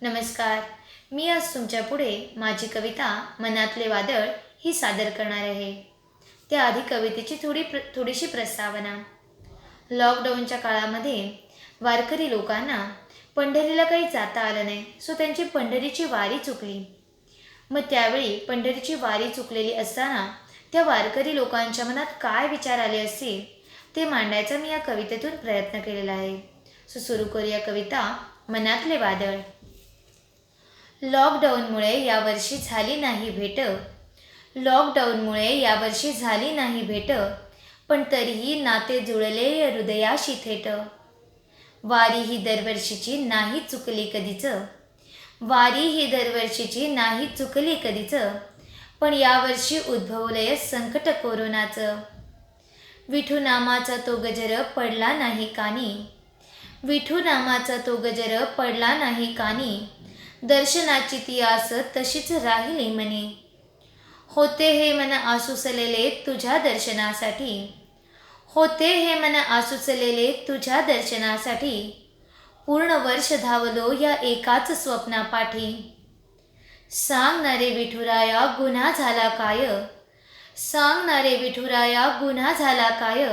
नमस्कार. मी आज तुमच्या पुढे माझी कविता मनातले वादळ ही सादर करणार आहे. त्याआधी कवितेची थोडीशी प्रस्तावना. लॉकडाऊनच्या काळामध्ये वारकरी लोकांना पंढरीला काही जाता आलं नाही, सो त्यांची पंढरीची वारी चुकली. मग त्यावेळी पंढरीची वारी चुकलेली असताना त्या वारकरी लोकांच्या मनात काय विचार आले असतील ते मांडायचा मी या कवितेतून प्रयत्न केलेला आहे. सो सुरू करूया कविता मनातले वादळ. लॉकडाऊनमुळे यावर्षी झाली नाही भेट. लॉकडाऊनमुळे यावर्षी झाली नाही भेट, पण तरीही नाते जुळले हृदयाशी थेट. वारी ही दरवर्षीची नाही चुकली कधीच. वारी ही दरवर्षीची नाही चुकली कधीच, पण यावर्षी उद्भवलंय संकट कोरोनाचं. विठू नामाचा तो गजर पडला नाही कानी. विठू नामाचा तो गजर पडला नाही कानी. दर्शनाची ती आस तशीच राहिली मनी. होते हे मन आसुसलेले तुझ्या दर्शनासाठी. होते हे मन आसुसलेले तुझ्या दर्शनासाठी. पूर्ण वर्ष धावलो या एकाच स्वप्नापाठी. सांग ना रे विठुराया गुन्हा झाला काय. सांग ना रे विठुराया गुन्हा झाला काय.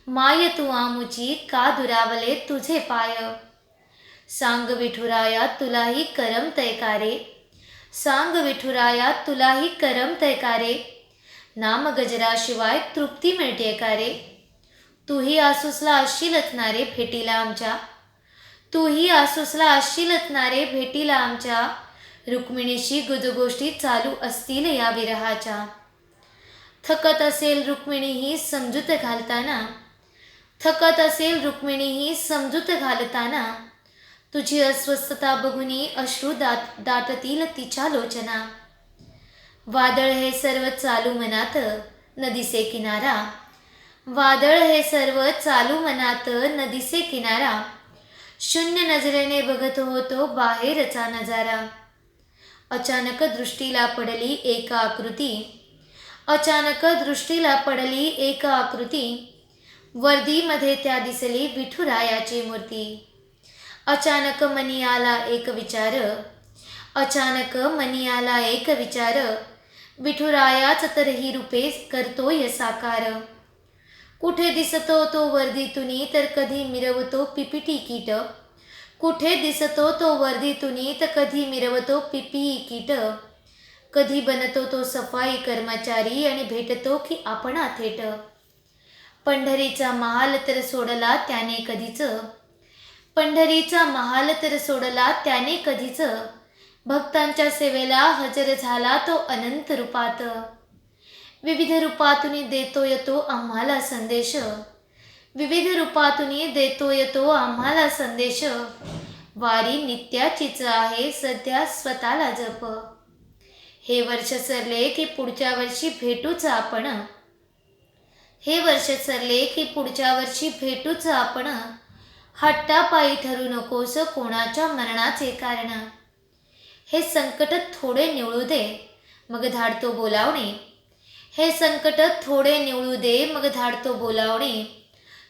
माय तू आमुची का दुरावले तुझे पाय. सांग विठुराया तुलाही करमतय का रे. सांग विठुराया तुलाही करमतय का रे. नाम गजराशिवाय तृप्ती मिळते का रे. तूही आसूसला असशीलच ना रे भेटीला आमच्या. तूही आसूसला असशीलच ना रे भेटीला आमच्या. रुक्मिणीशी गुजगोष्टी चालू असतील या विरहाच्या. थकत असेल रुक्मिणीही समजूत घालताना. थकत असेल रुक्मिणीही समजूत घालताना. तुझी अस्वस्थता बघुनी अश्रू दाटतील तिच्या लोचना. वादळ हे सर्व चालू मनात नदीसे किनारा. वादळ हे सर्व चालू मनात नदीसे किनारा. शून्य नजरेने बघत होतो बाहेरचा नजारा. अचानक दृष्टीला पडली एक आकृती. अचानक दृष्टीला पडली एक आकृती. वर्दीमध्ये त्या दिसली विठुरायाची मूर्ती. अचानक मनी आला एक विचार. अचानक मनी आला एक विचार. विठुरायाच तर ही रूपे करतोय साकार. कुठे दिसतो तो वर्दीतुनी तर कधी मिरवतो पिपिटी कीट. कुठे दिसतो तो वर्दीतुनी तर कधी मिरवतो पिपी कीट. कधी बनतो तो सफाई कर्मचारी आणि भेटतो की आपण थेट. पंढरीचा महाल तर सोडला त्याने कधीच. पंढरीचा महाल तर सोडला त्याने कधीच. भक्तांच्या सेवेला हजर झाला तो अनंत रूपात. विविध रूपातून देतोय तो आम्हाला संदेश. विविध रूपातून देतोय तो आम्हाला संदेश. वारी नित्याचीच आहे सध्या स्वतःला जप. हे वर्ष सरले की पुढच्या वर्षी भेटूच आपण. हे वर्ष सरले की पुढच्या वर्षी भेटूच आपण. हट्टापायी ठरू नकोस कोणाच्या मरणाचे कारण. हे संकट थोडे निवळू दे मग धाडतो बोलावणे. हे संकट थोडे निवळू दे मग धाडतो बोलावणे.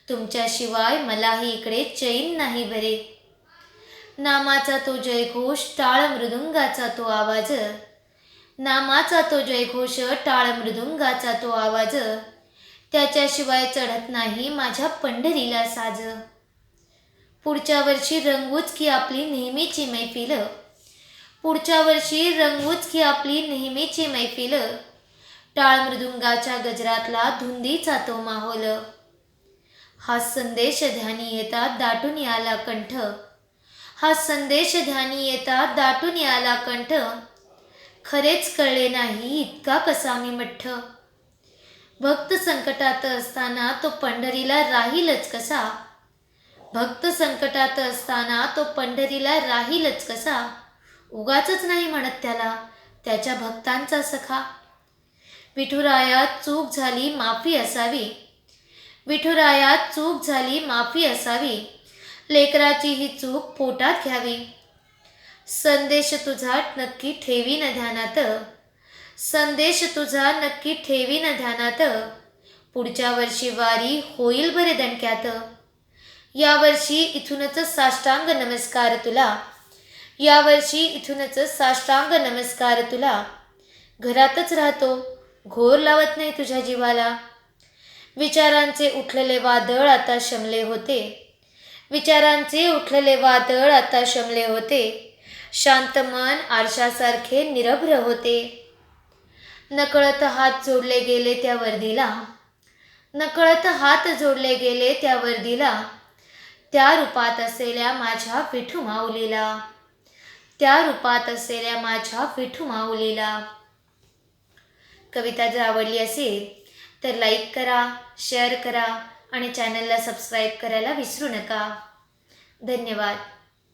तुमच्याशिवाय मलाही इकडे चैन नाही बरे. नामाचा तो जयघोष टाळ मृदुंगाचा तो आवाज. नामाचा तो जयघोष टाळ मृदुंगाचा तो आवाज. त्याच्याशिवाय चढत नाही माझ्या पंढरीला साज. पुढच्या वर्षी रंगूच की आपली नेहमीची मैफिल. पुढच्या वर्षी रंगूच की आपली नेहमीची मैफिल. टाळ मृदुंगाच्या गजरातला धुंदीचा तो माहोल. हा संदेश ध्यानी येता दाटून आला कंठ. हा संदेश ध्यानी येता दाटून आला कंठ. खरेच कळले नाही इतका कसा मी मठ्ठ. भक्त संकटात असताना तो पंढरीला राहीलच कसा. भक्त संकटात असताना तो पंढरीला राहीलच कसा. उगाचच नाही म्हणत त्याला त्याच्या भक्तांचा सखा. विठुरायात चूक झाली माफी असावी. विठुरायात चूक झाली माफी असावी. लेकराची ही चूक पोटात घ्यावी. संदेश तुझा नक्की ठेवीन ध्यानात. संदेश तुझा नक्की ठेवीन ध्यानात. पुढच्या वर्षी वारी होईल बरे दणक्यात. यावर्षी इथूनच साष्टांग नमस्कार तुला. यावर्षी इथूनच साष्टांग नमस्कार तुला. घरातच राहतो, घोर लावत नाही तुझ्या जीवाला. विचारांचे उठलेले वादळ आता शमले होते. विचारांचे उठलेले वादळ आता शमले होते. शांत मन आरशासारखे निरभ्र होते. नकळत हात जोडले गेले त्या वर्दीला. नकळत हात जोडले गेले त्या वर्दीला. त्या रूपात असलेल्या माझ्या विठू माऊलीला. त्या रूपात असलेल्या माझ्या विठू माऊलीला. कविता जर आवडली असेल तर लाईक करा, शेअर करा आणि चॅनलला सबस्क्राईब करायला विसरू नका. धन्यवाद.